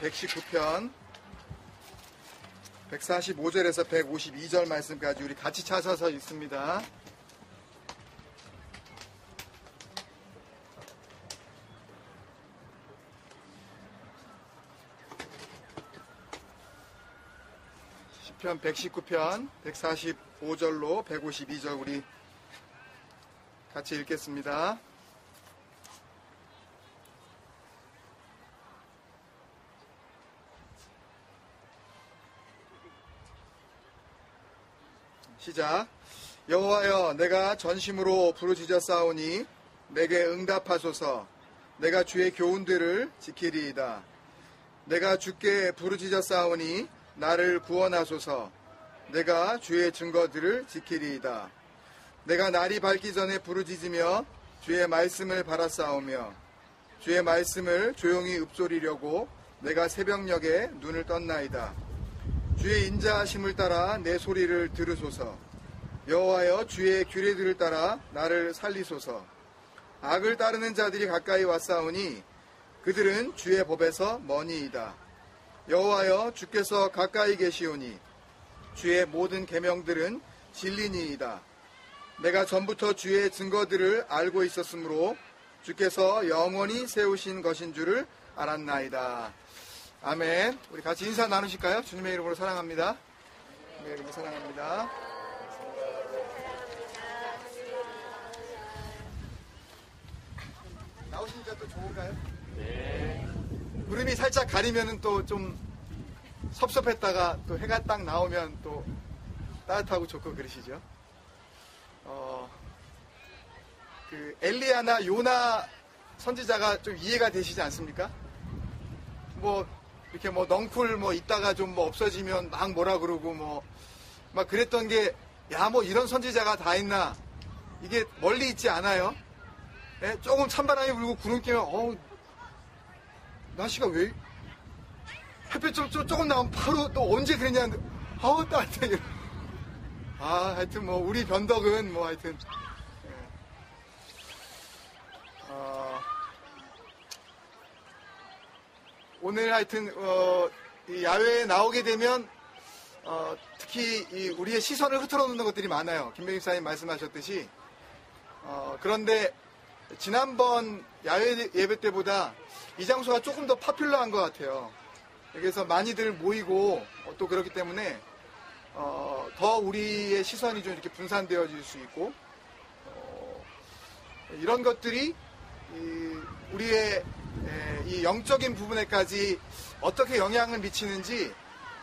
119편 145절에서 152절 말씀까지 우리 같이 찾아서 읽습니다. 시편 119편 145절로 152절 우리 같이 읽겠습니다. 시작. 여호와여, 내가 전심으로 부르짖었사오니 내게 응답하소서. 내가 주의 교훈들을 지키리이다. 내가 주께 부르짖었사오니 나를 구원하소서. 내가 주의 증거들을 지키리이다. 내가 날이 밝기 전에 부르짖으며 주의 말씀을 바라싸우며 주의 말씀을 조용히 읊조리려고 내가 새벽녘에 눈을 떴나이다. 주의 인자하심을 따라 내 소리를 들으소서. 여호와여, 주의 규례들을 따라 나를 살리소서. 악을 따르는 자들이 가까이 왔사오니 그들은 주의 법에서 머니이다. 여호와여, 주께서 가까이 계시오니 주의 모든 계명들은 진리니이다. 내가 전부터 주의 증거들을 알고 있었으므로 주께서 영원히 세우신 것인 줄을 알았나이다. 아멘. 우리 같이 인사 나누실까요? 주님의 이름으로 사랑합니다. 주님의 이름으로 사랑합니다. 나오시니까 또 좋은가요? 네. 구름이 살짝 가리면은 또 좀 섭섭했다가 또 해가 딱 나오면 또 따뜻하고 좋고 그러시죠? 엘리야나 요나 선지자가 좀 이해가 되시지 않습니까? 이렇게 넝쿨 있다가 좀 없어지면 막 뭐라 그러고 막 그랬던 게, 이런 선지자가 다 있나? 이게 멀리 있지 않아요? 예? 조금 찬바람이 불고 구름 끼면, 날씨가 왜, 햇빛 조금 나오면 바로 또 언제 그랬냐, 따뜻해. 하여튼 우리 변덕은 하여튼, 오늘 하여튼 이 야외에 나오게 되면 특히 우리의 시선을 흐트러 놓는 것들이 많아요. 김병희 사님 말씀하셨듯이. 그런데 지난번 야외 예배 때보다 이 장소가 조금 더 파퓰러한 것 같아요. 그래서 많이들 모이고 또 그렇기 때문에 더 우리의 시선이 좀 이렇게 분산되어질 수 있고, 이런 것들이 우리의 이 영적인 부분에까지 어떻게 영향을 미치는지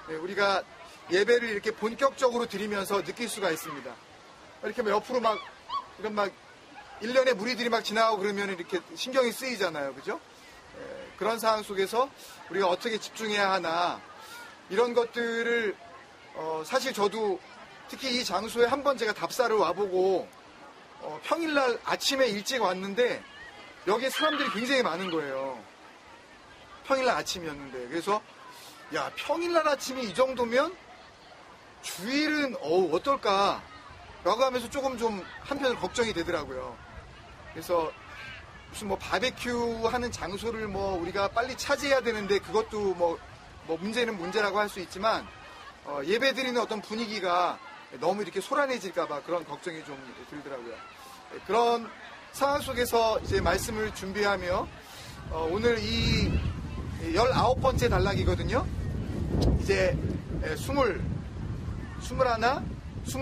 우리가 예배를 이렇게 본격적으로 드리면서 느낄 수가 있습니다. 이렇게 옆으로 이런 일련의 무리들이 지나가고 그러면 이렇게 신경이 쓰이잖아요. 그죠? 그런 상황 속에서 우리가 어떻게 집중해야 하나, 이런 것들을 사실 저도 특히 이 장소에 한번 제가 답사를 와보고 평일날 아침에 일찍 왔는데 여기에 사람들이 굉장히 많은 거예요. 평일날 아침이었는데. 그래서 평일날 아침이 이 정도면 주일은 어떨까 라고 하면서 조금 좀 한편으로 걱정이 되더라고요. 그래서 무슨 바베큐 하는 장소를 우리가 빨리 차지해야 되는데, 그것도 문제는 문제라고 할 수 있지만 예배 드리는 어떤 분위기가 너무 이렇게 소란해질까봐 그런 걱정이 좀 들더라고요. 그런 상황 속에서 이제 말씀을 준비하며 오늘 이 19번째 단락이거든요. 이제 20, 21, 22,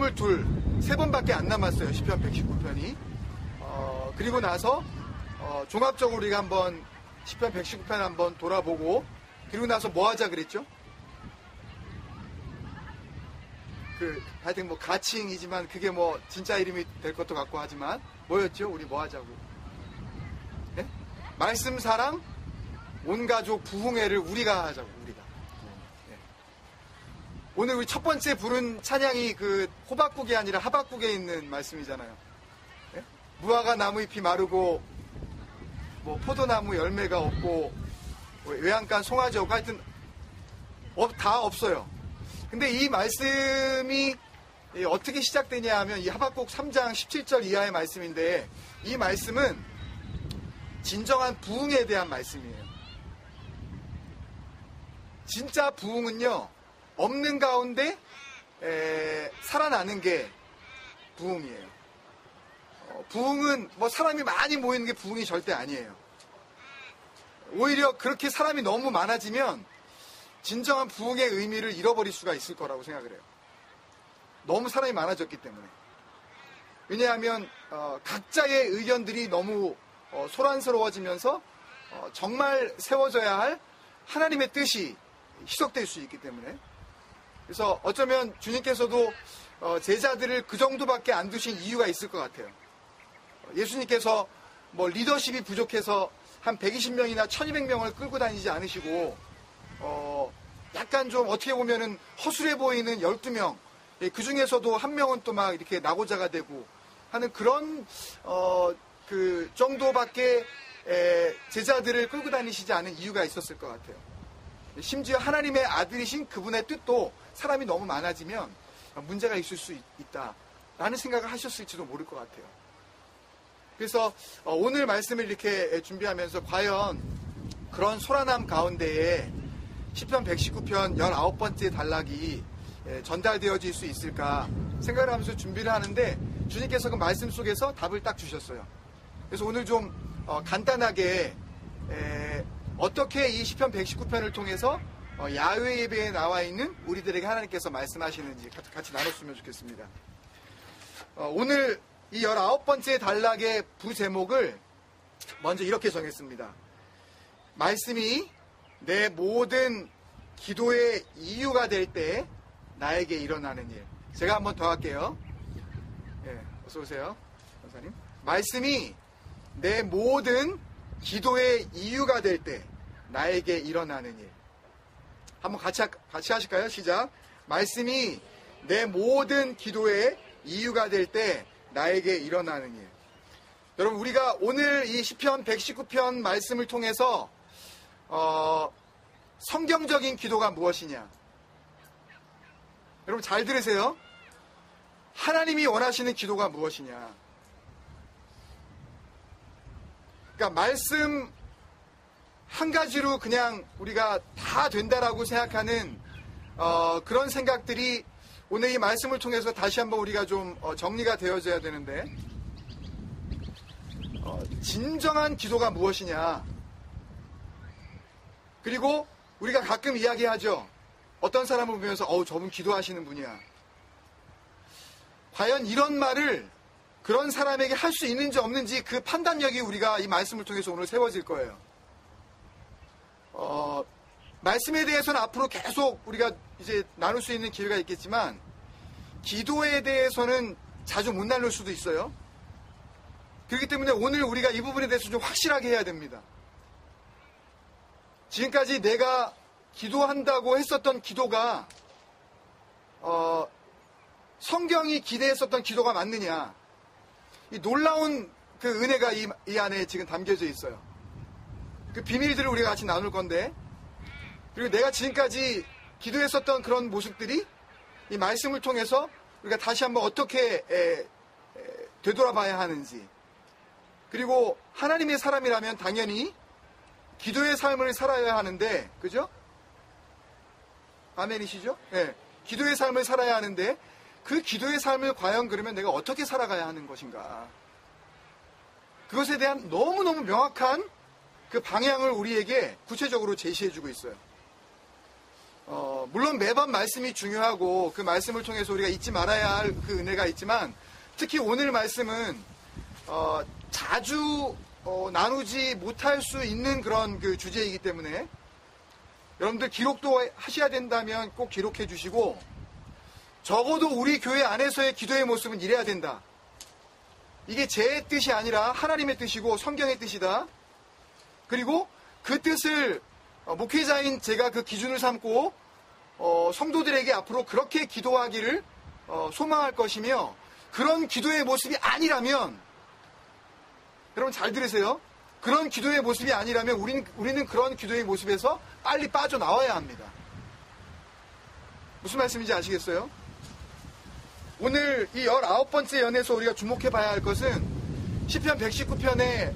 3번밖에 안 남았어요. 시편 119편이. 그리고 나서 종합적으로 우리가 한번 시편 119편 한번 돌아보고, 그리고 나서 뭐 하자 그랬죠? 하여튼 가칭이지만 그게 진짜 이름이 될 것도 같고 하지만 뭐였죠? 우리 뭐 하자고? 네? 말씀 사랑, 온 가족 부흥회를 우리가 하자고, 우리가. 네. 오늘 우리 첫 번째 부른 찬양이 호박국이 아니라 하박국에 있는 말씀이잖아요. 네? 무화과 나무 잎이 마르고, 포도나무 열매가 없고, 외양간 송아지 없고, 하여튼, 다 없어요. 근데 이 말씀이 어떻게 시작되냐 하면 이 하박국 3장 17절 이하의 말씀인데, 이 말씀은 진정한 부흥에 대한 말씀이에요. 진짜 부흥은요, 없는 가운데 살아나는 게 부흥이에요. 부흥은 뭐 사람이 많이 모이는 게 부흥이 절대 아니에요. 오히려 그렇게 사람이 너무 많아지면 진정한 부흥의 의미를 잃어버릴 수가 있을 거라고 생각을 해요. 너무 사람이 많아졌기 때문에. 왜냐하면 각자의 의견들이 너무 소란스러워지면서 정말 세워져야 할 하나님의 뜻이 희석될 수 있기 때문에. 그래서 어쩌면 주님께서도 제자들을 그 정도밖에 안 두신 이유가 있을 것 같아요. 예수님께서 뭐 리더십이 부족해서 한 120명이나 1200명을 끌고 다니지 않으시고 약간 좀 어떻게 보면은 허술해 보이는 12명, 그 중에서도 한 명은 또 막 이렇게 낙오자가 되고 하는 그런 그 정도밖에 제자들을 끌고 다니시지 않은 이유가 있었을 것 같아요. 심지어 하나님의 아들이신 그분의 뜻도 사람이 너무 많아지면 문제가 있을 수 있다라는 생각을 하셨을지도 모를 것 같아요. 그래서 오늘 말씀을 이렇게 준비하면서 과연 그런 소란함 가운데에 시편 119편 19번째 단락이 전달되어질 수 있을까 생각을 하면서 준비를 하는데 주님께서 그 말씀 속에서 답을 딱 주셨어요. 그래서 오늘 좀 간단하게 어떻게 이 시편 119편을 통해서 야훼 예배에 나와 있는 우리들에게 하나님께서 말씀하시는지 같이 나눴으면 좋겠습니다. 오늘 이 19번째 단락의 부제목을 먼저 이렇게 정했습니다. 말씀이 내 모든 기도의 이유가 될 때 나에게 일어나는 일. 제가 한번 더 할게요. 어서 오세요, 권사님. 말씀이 내 모든 기도의 이유가 될 때 나에게 일어나는 일. 한번 같이 하실까요? 시작. 말씀이 내 모든 기도의 이유가 될 때 나에게 일어나는 일. 여러분, 우리가 오늘 이 시편 119편 말씀을 통해서 성경적인 기도가 무엇이냐? 여러분 잘 들으세요. 하나님이 원하시는 기도가 무엇이냐? 그러니까 말씀 한 가지로 그냥 우리가 다 된다라고 생각하는 그런 생각들이 오늘 이 말씀을 통해서 다시 한번 우리가 좀 정리가 되어져야 되는데, 진정한 기도가 무엇이냐? 그리고 우리가 가끔 이야기하죠. 어떤 사람을 보면서 저분 기도하시는 분이야. 과연 이런 말을 그런 사람에게 할 수 있는지 없는지 그 판단력이 우리가 이 말씀을 통해서 오늘 세워질 거예요. 말씀에 대해서는 앞으로 계속 우리가 이제 나눌 수 있는 기회가 있겠지만 기도에 대해서는 자주 못 나눌 수도 있어요. 그렇기 때문에 오늘 우리가 이 부분에 대해서 좀 확실하게 해야 됩니다. 지금까지 내가 기도한다고 했었던 기도가 성경이 기대했었던 기도가 맞느냐. 이 놀라운 그 은혜가 이 안에 지금 담겨져 있어요. 그 비밀들을 우리가 같이 나눌 건데, 그리고 내가 지금까지 기도했었던 그런 모습들이 이 말씀을 통해서 우리가 다시 한번 어떻게 되돌아봐야 하는지, 그리고 하나님의 사람이라면 당연히 기도의 삶을 살아야 하는데, 그죠? 아멘이시죠? 네. 기도의 삶을 살아야 하는데 그 기도의 삶을 과연 그러면 내가 어떻게 살아가야 하는 것인가? 그것에 대한 너무너무 명확한 그 방향을 우리에게 구체적으로 제시해주고 있어요. 물론 매번 말씀이 중요하고 그 말씀을 통해서 우리가 잊지 말아야 할 그 은혜가 있지만, 특히 오늘 말씀은 자주 나누지 못할 수 있는 그런 그 주제이기 때문에 여러분들 기록도 하셔야 된다면 꼭 기록해 주시고, 적어도 우리 교회 안에서의 기도의 모습은 이래야 된다. 이게 제 뜻이 아니라 하나님의 뜻이고 성경의 뜻이다. 그리고 그 뜻을 목회자인 제가 그 기준을 삼고 성도들에게 앞으로 그렇게 기도하기를 소망할 것이며, 그런 기도의 모습이 아니라면, 여러분 잘 들으세요. 그런 기도의 모습이 아니라면 우리는 그런 기도의 모습에서 빨리 빠져나와야 합니다. 무슨 말씀인지 아시겠어요? 오늘 이 19번째 연에서 우리가 주목해 봐야 할 것은 시편 119편에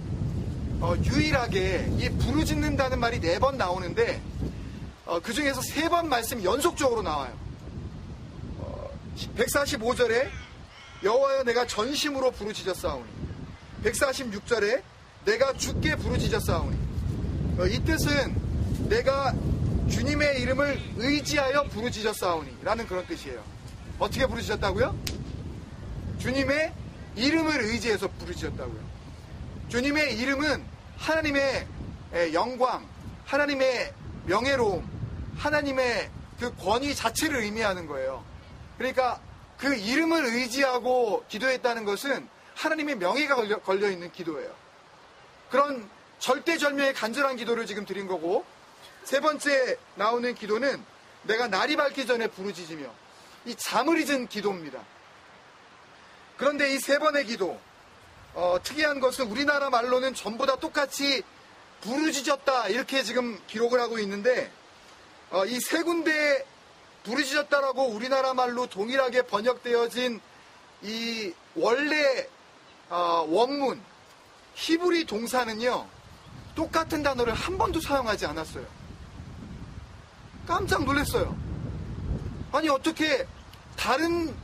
유일하게 이 부르짖는다는 말이 4번 나오는데, 그 중에서 3번 말씀이 연속적으로 나와요. 145절에 여호와여 내가 전심으로 부르짖었사오니, 146절에 내가 주께 부르짖었사오니. 이 뜻은 내가 주님의 이름을 의지하여 부르짖었사오니 라는 그런 뜻이에요. 어떻게 부르짖었다고요? 주님의 이름을 의지해서 부르짖었다고요. 주님의 이름은 하나님의 영광, 하나님의 명예로움, 하나님의 그 권위 자체를 의미하는 거예요. 그러니까 그 이름을 의지하고 기도했다는 것은 하나님의 명예가 걸려있는 기도예요. 그런 절대절명의 간절한 기도를 지금 드린 거고, 3번째 나오는 기도는 내가 날이 밝기 전에 부르짖으며, 이 잠을 잊은 기도입니다. 그런데 이 3번의 기도, 특이한 것은 우리나라 말로는 전부 다 똑같이 부르짖었다 이렇게 지금 기록을 하고 있는데, 이 3군데 부르짖었다라고 우리나라 말로 동일하게 번역되어진 이 원래 원문 히브리 동사는요, 똑같은 단어를 한 번도 사용하지 않았어요. 깜짝 놀랐어요. 아니 어떻게 다른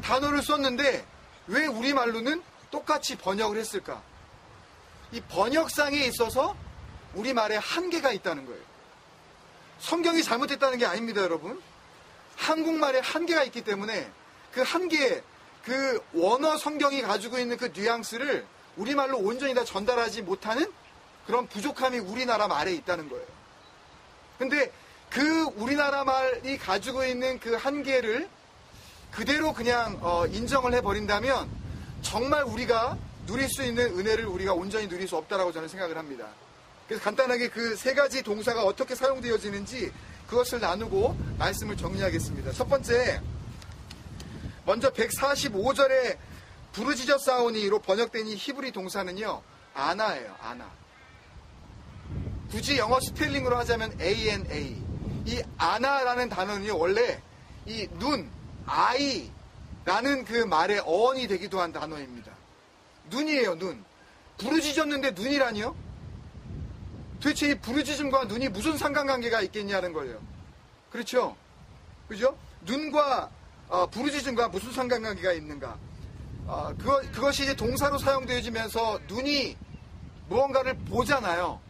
단어를 썼는데 왜 우리말로는 똑같이 번역을 했을까? 이 번역상에 있어서 우리말에 한계가 있다는 거예요. 성경이 잘못됐다는 게 아닙니다, 여러분. 한국말에 한계가 있기 때문에 그 한계, 그 원어 성경이 가지고 있는 그 뉘앙스를 우리말로 온전히 다 전달하지 못하는 그런 부족함이 우리나라 말에 있다는 거예요. 근데 그 우리나라 말이 가지고 있는 그 한계를 그대로 그냥 인정을 해버린다면 정말 우리가 누릴 수 있는 은혜를 우리가 온전히 누릴 수 없다라고 저는 생각을 합니다. 그래서 간단하게 그 3가지 동사가 어떻게 사용되어지는지 그것을 나누고 말씀을 정리하겠습니다. 첫 번째, 먼저 145절에 부르짖었사오니로 번역된 이 히브리 동사는요, 아나예요. 아나. 굳이 영어 스펠링으로 하자면 ANA. 이 아나라는 단어는요, 원래 이 눈, 아이라는 그 말의 어원이 되기도 한 단어입니다. 눈이에요, 눈. 부르짖었는데 눈이라니요? 도대체 이 부르짖음과 눈이 무슨 상관관계가 있겠냐는 거예요. 그렇죠? 그죠? 눈과 부르짖음과 무슨 상관관계가 있는가? 그것이 이제 동사로 사용되어지면서 눈이 무언가를 보잖아요.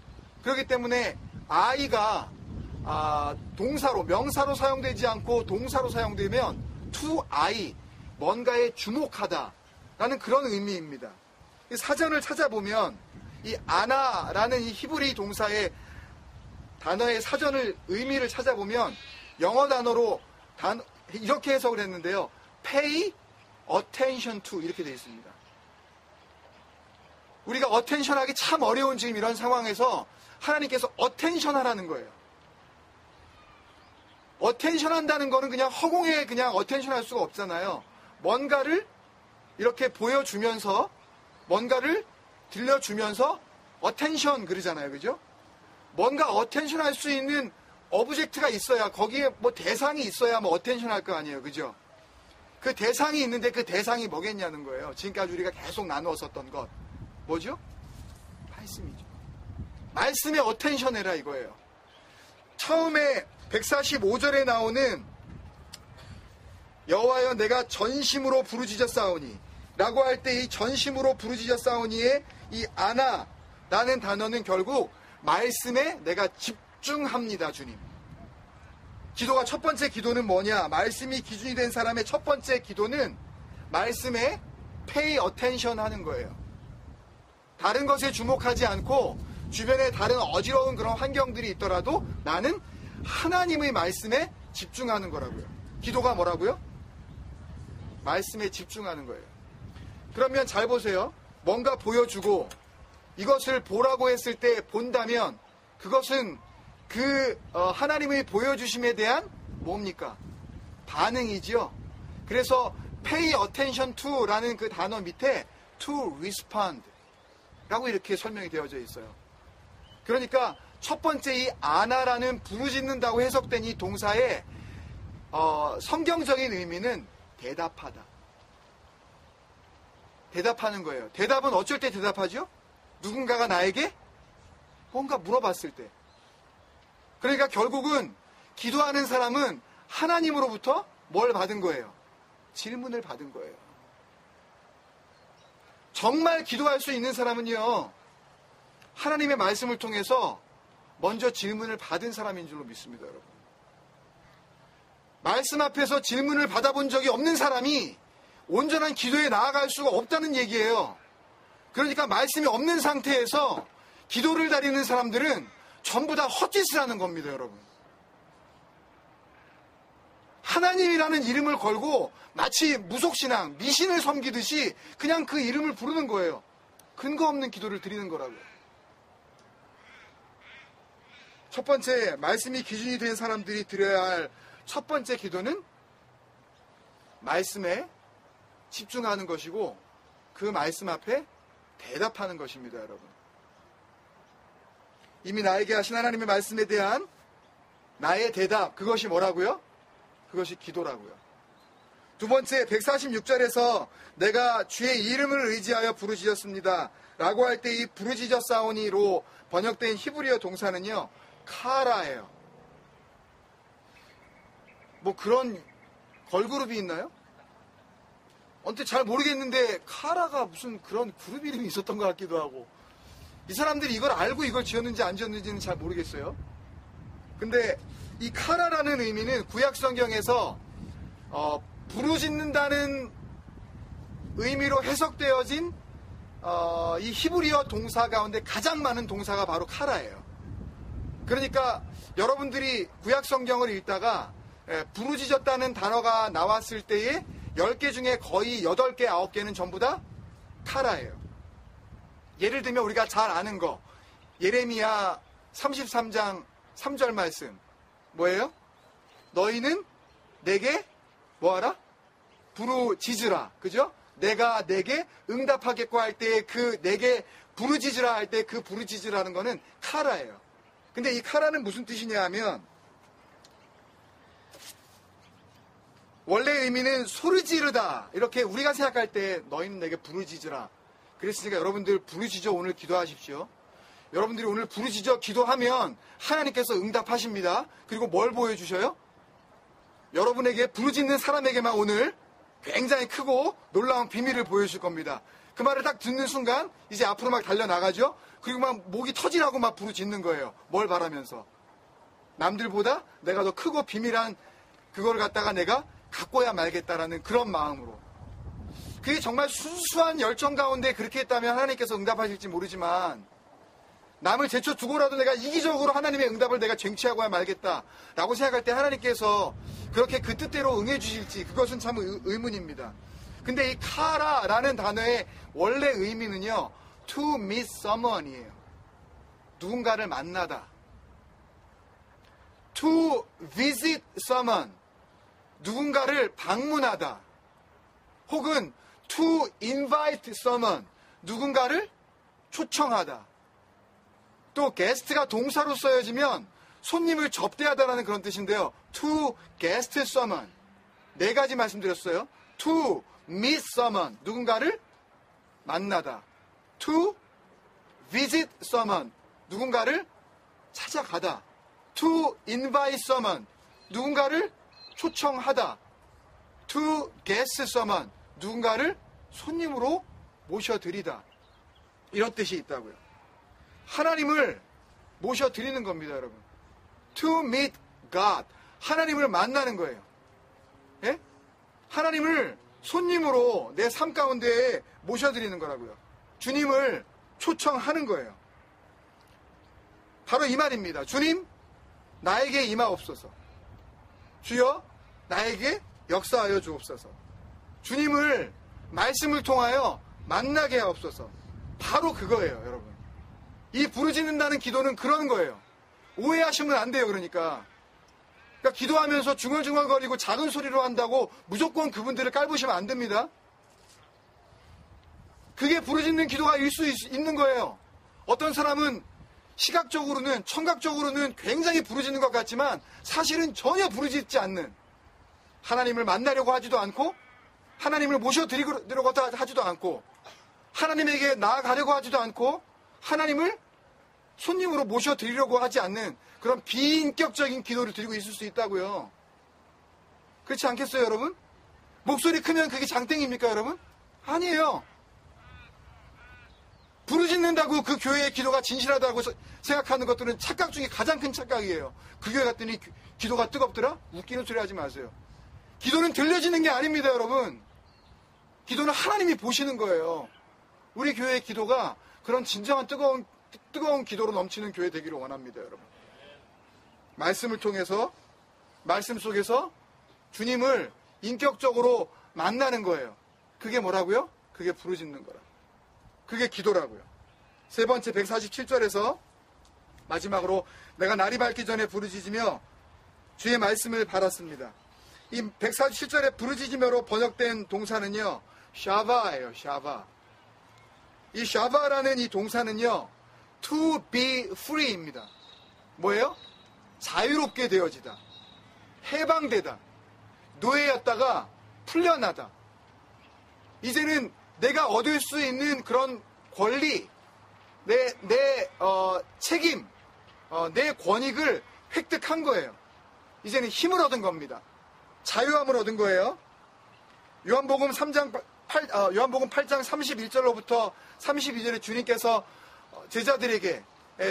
그렇기 때문에 아이가 동사로, 명사로 사용되지 않고 동사로 사용되면 to eye, 뭔가에 주목하다라는 그런 의미입니다. 사전을 찾아보면 이 아나라는 이 히브리 동사의 단어의 사전을 의미를 찾아보면 영어 단어로 이렇게 해석을 했는데요. pay attention to 이렇게 되어 있습니다. 우리가 attention 하기 참 어려운 지금 이런 상황에서 하나님께서 attention 하라는 거예요. attention 한다는 거는 그냥 허공에 그냥 attention 할 수가 없잖아요. 뭔가를 이렇게 보여주면서 뭔가를 들려주면서 attention 그러잖아요. 그죠? 뭔가 attention 할 수 있는 오브젝트가 있어야, 거기에 뭐 대상이 있어야 뭐 attention 할 거 아니에요. 그죠? 그 대상이 있는데 그 대상이 뭐겠냐는 거예요. 지금까지 우리가 계속 나누었었던 것. 뭐죠? 말씀이죠. 말씀에 attention 해라 이거예요. 처음에 145절에 나오는 여호와여 내가 전심으로 부르짖었사오니 라고 할 때 이 전심으로 부르짖었사오니의 이 아나라는 단어는 결국 말씀에 내가 집중합니다, 주님. 기도가 첫 번째 기도는 뭐냐? 말씀이 기준이 된 사람의 첫 번째 기도는 말씀에 pay attention 하는 거예요. 다른 것에 주목하지 않고 주변에 다른 어지러운 그런 환경들이 있더라도 나는 하나님의 말씀에 집중하는 거라고요. 기도가 뭐라고요? 말씀에 집중하는 거예요. 그러면 잘 보세요. 뭔가 보여주고 이것을 보라고 했을 때 본다면 그것은 그 하나님의 보여주심에 대한 뭡니까? 반응이지요. 그래서 pay attention to라는 그 단어 밑에 to respond 라고 이렇게 설명이 되어져 있어요. 그러니까 첫 번째 이 아나라는 부르짖는다고 해석된 이 동사의 성경적인 의미는 대답하다. 대답하는 거예요. 대답은 어쩔 때 대답하죠? 누군가가 나에게 뭔가 물어봤을 때. 그러니까 결국은 기도하는 사람은 하나님으로부터 뭘 받은 거예요? 질문을 받은 거예요. 정말 기도할 수 있는 사람은요, 하나님의 말씀을 통해서 먼저 질문을 받은 사람인 줄로 믿습니다, 여러분. 말씀 앞에서 질문을 받아본 적이 없는 사람이 온전한 기도에 나아갈 수가 없다는 얘기예요. 그러니까 말씀이 없는 상태에서 기도를 다리는 사람들은 전부 다 헛짓을 하는 겁니다, 여러분. 하나님이라는 이름을 걸고 마치 무속신앙, 미신을 섬기듯이 그냥 그 이름을 부르는 거예요. 근거 없는 기도를 드리는 거라고요. 첫 번째, 말씀이 기준이 된 사람들이 드려야 할 첫 번째 기도는 말씀에 집중하는 것이고 그 말씀 앞에 대답하는 것입니다, 여러분. 이미 나에게 하신 하나님의 말씀에 대한 나의 대답, 그것이 뭐라고요? 그것이 기도라고요. 두 번째, 146절에서 내가 주의 이름을 의지하여 부르짖었습니다 라고 할 때 이 부르짖었사오니로 번역된 히브리어 동사는요, 카라예요. 뭐 그런 걸그룹이 있나요? 언뜻 잘 모르겠는데 카라가 무슨 그런 그룹 이름이 있었던 것 같기도 하고, 이 사람들이 이걸 알고 이걸 지었는지 안 지었는지는 잘 모르겠어요. 근데 이 카라라는 의미는 구약 성경에서 부르짖는다는 의미로 해석되어진 이 히브리어 동사 가운데 가장 많은 동사가 바로 카라예요. 그러니까 여러분들이 구약 성경을 읽다가 부르짖었다는 단어가 나왔을 때에 10개 중에 거의 8개, 9개는 전부 다 카라예요. 예를 들면 우리가 잘 아는 거, 예레미야 33장 3절 말씀 뭐예요? 너희는 내게 뭐하라? 부르짖으라. 그죠? 내가 내게 응답하겠고 할 때 그 내게 부르짖으라 할 때 그 부르짖으라는 거는 카라예요. 근데 이 카라는 무슨 뜻이냐 하면 원래 의미는 소리 지르다, 이렇게 우리가 생각할 때 너희는 내게 부르짖으라. 그랬으니까 여러분들 부르짖어 오늘 기도하십시오. 여러분들이 오늘 부르짖어 기도하면 하나님께서 응답하십니다. 그리고 뭘 보여주셔요? 여러분에게 부르짖는 사람에게만 오늘 굉장히 크고 놀라운 비밀을 보여줄 겁니다. 그 말을 딱 듣는 순간 이제 앞으로 막 달려나가죠. 그리고 막 목이 터지라고 막 부르짖는 거예요. 뭘 바라면서? 남들보다 내가 더 크고 비밀한 그걸 갖다가 내가 갖고야 말겠다라는 그런 마음으로. 그게 정말 순수한 열정 가운데 그렇게 했다면 하나님께서 응답하실지 모르지만, 남을 제쳐두고라도 내가 이기적으로 하나님의 응답을 내가 쟁취하고야 말겠다라고 생각할 때 하나님께서 그렇게 그 뜻대로 응해주실지, 그것은 참 의문입니다. 근데 이 카라라는 단어의 원래 의미는요, to meet someone이에요. 누군가를 만나다. to visit someone, 누군가를 방문하다. 혹은 to invite someone, 누군가를 초청하다. 또 게스트가 동사로 써여지면 손님을 접대하다라는 그런 뜻인데요. to guest someone, 4가지 말씀드렸어요. to meet someone, 누군가를 만나다. to visit someone, 누군가를 찾아가다. to invite someone, 누군가를 초청하다. to guest someone, 누군가를 손님으로 모셔드리다. 이런 뜻이 있다고요. 하나님을 모셔드리는 겁니다, 여러분. to meet God, 하나님을 만나는 거예요. 예? 하나님을 손님으로 내 삶 가운데에 모셔드리는 거라고요. 주님을 초청하는 거예요. 바로 이 말입니다. 주님, 나에게 임하옵소서. 주여, 나에게 역사하여 주옵소서. 주님을 말씀을 통하여 만나게 하옵소서. 바로 그거예요, 여러분. 이 부르짖는다는 기도는 그런 거예요. 오해하시면 안 돼요, 그러니까 기도하면서 중얼중얼거리고 작은 소리로 한다고 무조건 그분들을 깔보시면 안 됩니다. 그게 부르짖는 기도가 일 수 있는 거예요. 어떤 사람은 시각적으로는, 청각적으로는 굉장히 부르짖는 것 같지만 사실은 전혀 부르짖지 않는, 하나님을 만나려고 하지도 않고 하나님을 모셔드리려고 하지도 않고 하나님에게 나아가려고 하지도 않고 하나님을 손님으로 모셔드리려고 하지 않는 그런 비인격적인 기도를 드리고 있을 수 있다고요. 그렇지 않겠어요, 여러분? 목소리 크면 그게 장땡입니까, 여러분? 아니에요. 부르짖는다고 그 교회의 기도가 진실하다고 생각하는 것들은 착각 중에 가장 큰 착각이에요. 그 교회 갔더니 기도가 뜨겁더라? 웃기는 소리 하지 마세요. 기도는 들려지는 게 아닙니다, 여러분. 기도는 하나님이 보시는 거예요. 우리 교회의 기도가 그런 진정한 뜨거운 기도로 넘치는 교회 되기를 원합니다, 여러분. 말씀을 통해서, 말씀 속에서 주님을 인격적으로 만나는 거예요. 그게 뭐라고요? 그게 부르짖는 거라. 그게 기도라고요. 세 번째 147절에서 마지막으로 내가 날이 밝기 전에 부르짖으며 주의 말씀을 받았습니다. 이 147절에 부르짖으며로 번역된 동사는요, 샤바예요, 샤바. 이 샤바라는 이 동사는요, to be free입니다. 뭐예요? 자유롭게 되어지다. 해방되다. 노예였다가 풀려나다. 이제는 내가 얻을 수 있는 그런 권리, 내 책임, 내 권익을 획득한 거예요. 이제는 힘을 얻은 겁니다. 자유함을 얻은 거예요. 요한복음 8장 31절로부터 32절에 주님께서 제자들에게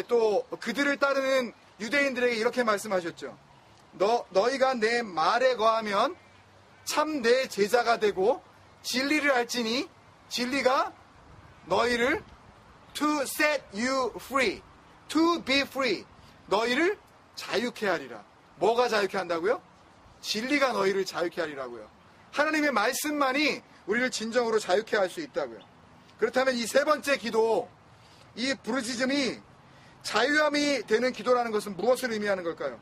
또 그들을 따르는 유대인들에게 이렇게 말씀하셨죠. 너희가 내 말에 거하면 참 내 제자가 되고 진리를 알지니 진리가 너희를 to set you free, to be free, 너희를 자유케 하리라. 뭐가 자유케 한다고요? 진리가 너희를 자유케 하리라고요. 하나님의 말씀만이 우리를 진정으로 자유케 할 수 있다고요. 그렇다면 이 세 번째 기도, 이 부르짖음이 자유함이 되는 기도라는 것은 무엇을 의미하는 걸까요?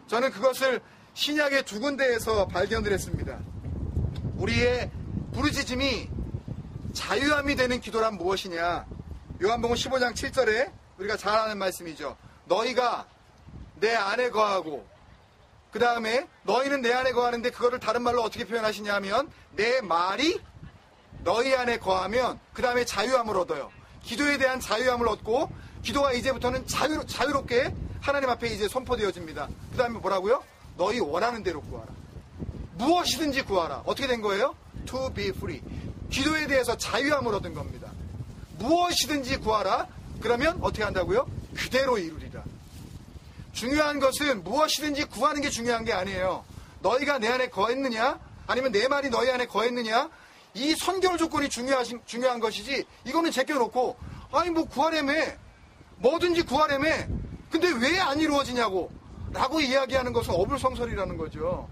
저는 그것을 신약의 두 군데에서 발견을 했습니다. 우리의 부르짖음이 자유함이 되는 기도란 무엇이냐? 요한복음 15장 7절에 우리가 잘 아는 말씀이죠. 너희가 내 안에 거하고, 그 다음에 너희는 내 안에 거하는데 그거를 다른 말로 어떻게 표현하시냐 하면 내 말이 너희 안에 거하면 그 다음에 자유함을 얻어요. 기도에 대한 자유함을 얻고 기도가 이제부터는 자유롭게 하나님 앞에 이제 선포되어집니다. 그 다음에 뭐라고요? 너희 원하는 대로 구하라. 무엇이든지 구하라. 어떻게 된 거예요? To be free. 기도에 대해서 자유함을 얻은 겁니다. 무엇이든지 구하라. 그러면 어떻게 한다고요? 그대로 이루리라. 중요한 것은 무엇이든지 구하는 게 중요한 게 아니에요. 너희가 내 안에 거했느냐? 아니면 내 말이 너희 안에 거했느냐? 이 선결 조건이 중요한 것이지, 이거는 제껴놓고 아니 뭐 구하래며, 뭐든지 구하래며, 근데 왜 안 이루어지냐고 라고 이야기하는 것은 어불성설이라는 거죠.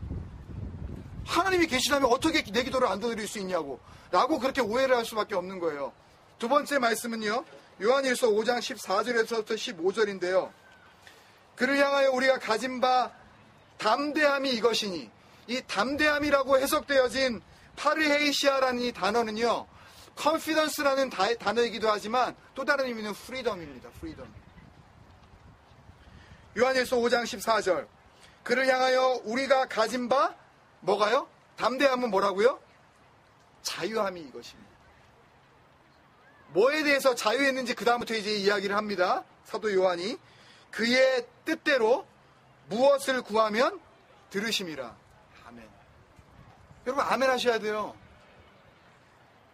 하나님이 계시다면 어떻게 내 기도를 안 들어드릴 수 있냐고 라고 그렇게 오해를 할 수밖에 없는 거예요. 두 번째 말씀은요, 요한일서 5장 14절에서부터 15절인데요. 그를 향하여 우리가 가진 바 담대함이 이것이니, 이 담대함이라고 해석되어진 파르헤이시아라는 이 단어는요, confidence라는 단어이기도 하지만 또 다른 의미는 freedom입니다. freedom. 요한일서 5장 14절. 그를 향하여 우리가 가진 바 뭐가요? 담대함은 뭐라고요? 자유함이 이것입니다. 뭐에 대해서 자유했는지 그 다음부터 이제 이야기를 합니다. 사도 요한이 그의 뜻대로 무엇을 구하면 들으심이라. 아멘. 여러분 아멘 하셔야 돼요.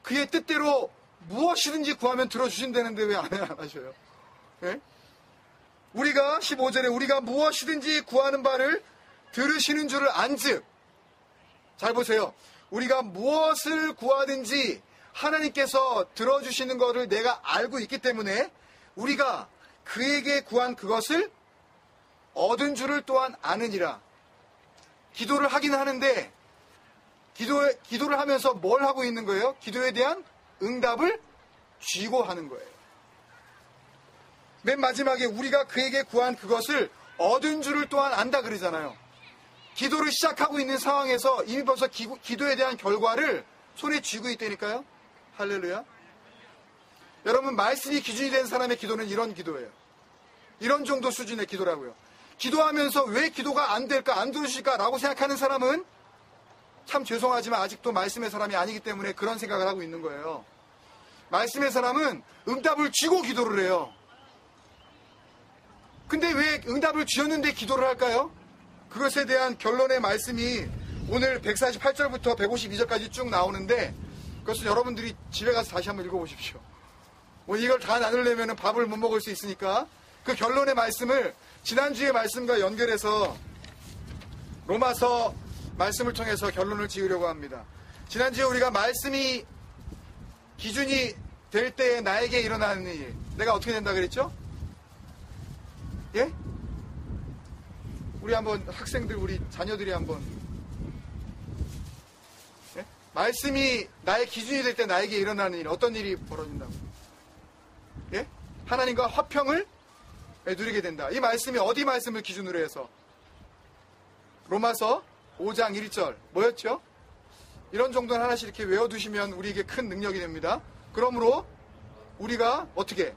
그의 뜻대로 무엇이든지 구하면 들어주신다는데 왜 아멘 안 하셔요? 네? 우리가 15절에 우리가 무엇이든지 구하는 바를 들으시는 줄을 안즉, 잘 보세요. 우리가 무엇을 구하든지 하나님께서 들어주시는 것을 내가 알고 있기 때문에 우리가 그에게 구한 그것을 얻은 줄을 또한 아느니라. 기도를 하긴 하는데 기도를 하면서 뭘 하고 있는 거예요? 기도에 대한 응답을 쥐고 하는 거예요. 맨 마지막에 우리가 그에게 구한 그것을 얻은 줄을 또한 안다 그러잖아요. 기도를 시작하고 있는 상황에서 이미 벌써 기도에 대한 결과를 손에 쥐고 있다니까요. 할렐루야. 여러분, 말씀이 기준이 된 사람의 기도는 이런 기도예요. 이런 정도 수준의 기도라고요. 기도하면서 왜 기도가 안 될까, 안 들으실까 라고 생각하는 사람은 참 죄송하지만 아직도 말씀의 사람이 아니기 때문에 그런 생각을 하고 있는 거예요. 말씀의 사람은 응답을 쥐고 기도를 해요. 근데 왜 응답을 주셨는데 기도를 할까요? 그것에 대한 결론의 말씀이 오늘 148절부터 152절까지 쭉 나오는데, 그것은 여러분들이 집에 가서 다시 한번 읽어보십시오. 뭐 이걸 다 나누려면 밥을 못 먹을 수 있으니까 그 결론의 말씀을 지난주의 말씀과 연결해서 로마서 말씀을 통해서 결론을 지으려고 합니다. 지난주에 우리가 말씀이 기준이 될 때에 나에게 일어나는 일, 내가 어떻게 된다 그랬죠? 예? 우리 한번 학생들, 우리 자녀들이 한번, 예? 말씀이 나의 기준이 될 때 나에게 일어나는 일, 어떤 일이 벌어진다고? 예? 하나님과 화평을 누리게 된다. 이 말씀이 어디 말씀을 기준으로 해서? 로마서 5장 1절 뭐였죠? 이런 정도는 하나씩 이렇게 외워두시면 우리에게 큰 능력이 됩니다. 그러므로 우리가 어떻게?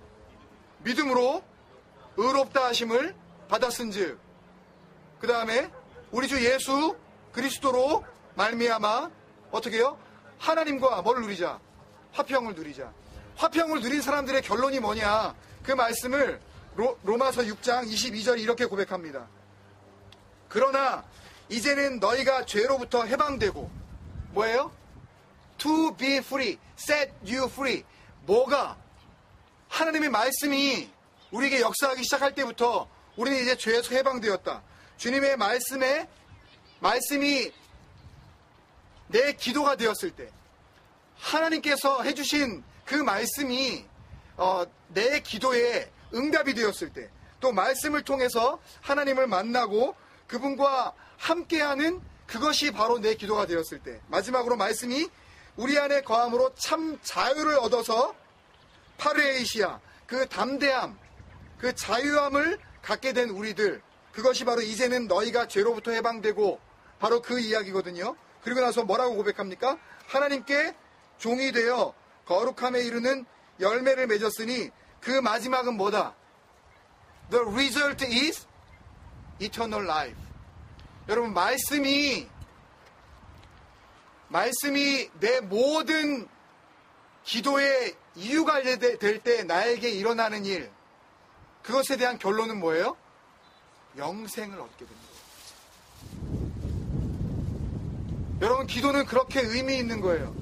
믿음으로 의롭다 하심을 받았은즉, 그 다음에 우리 주 예수 그리스도로 말미암아 어떻게 해요? 하나님과 뭘 누리자? 화평을 누리자. 화평을 누린 사람들의 결론이 뭐냐? 그 말씀을 로마서 6장 22절이 이렇게 고백합니다. 그러나 이제는 너희가 죄로부터 해방되고, 뭐예요? To be free, set you free. 뭐가? 하나님의 말씀이 우리에게 역사하기 시작할 때부터 우리는 이제 죄에서 해방되었다. 주님의 말씀이 내 기도가 되었을 때, 하나님께서 해주신 그 말씀이 내 기도에 응답이 되었을 때, 또 말씀을 통해서 하나님을 만나고 그분과 함께하는 그것이 바로 내 기도가 되었을 때, 마지막으로 말씀이 우리 안에 거함으로 참 자유를 얻어서 파르에이시아, 그 담대함, 그 자유함을 갖게 된 우리들, 그것이 바로 이제는 너희가 죄로부터 해방되고, 바로 그 이야기거든요. 그리고 나서 뭐라고 고백합니까? 하나님께 종이 되어 거룩함에 이르는 열매를 맺었으니 그 마지막은 뭐다? The result is eternal life. 여러분, 말씀이 내 모든 기도의 이유가 될 때 나에게 일어나는 일, 그것에 대한 결론은 뭐예요? 영생을 얻게 됩니다. 여러분, 기도는 그렇게 의미 있는 거예요.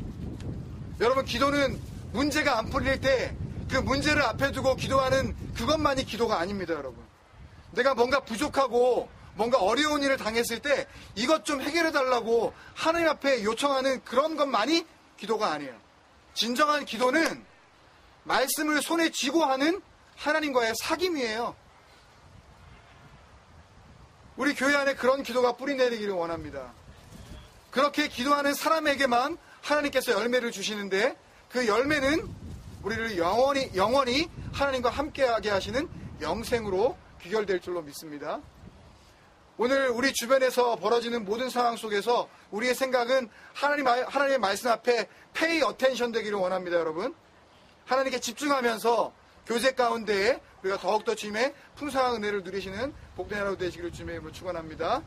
여러분, 기도는 문제가 안 풀릴 때 그 문제를 앞에 두고 기도하는 그것만이 기도가 아닙니다, 여러분. 내가 뭔가 부족하고 뭔가 어려운 일을 당했을 때 이것 좀 해결해 달라고 하나님 앞에 요청하는 그런 것만이 기도가 아니에요. 진정한 기도는 말씀을 손에 쥐고 하는 하나님과의 사귐이에요. 우리 교회 안에 그런 기도가 뿌리내리기를 원합니다. 그렇게 기도하는 사람에게만 하나님께서 열매를 주시는데, 그 열매는 우리를 영원히 하나님과 함께하게 하시는 영생으로 귀결될 줄로 믿습니다. 오늘 우리 주변에서 벌어지는 모든 상황 속에서 우리의 생각은 하나님의 말씀 앞에 pay attention 되기를 원합니다, 여러분. 하나님께 집중하면서 교제 가운데에 우리가 더욱더 주님의 풍성한 은혜를 누리시는 복된 하루 되시기를 주님의 이름으로 축원합니다.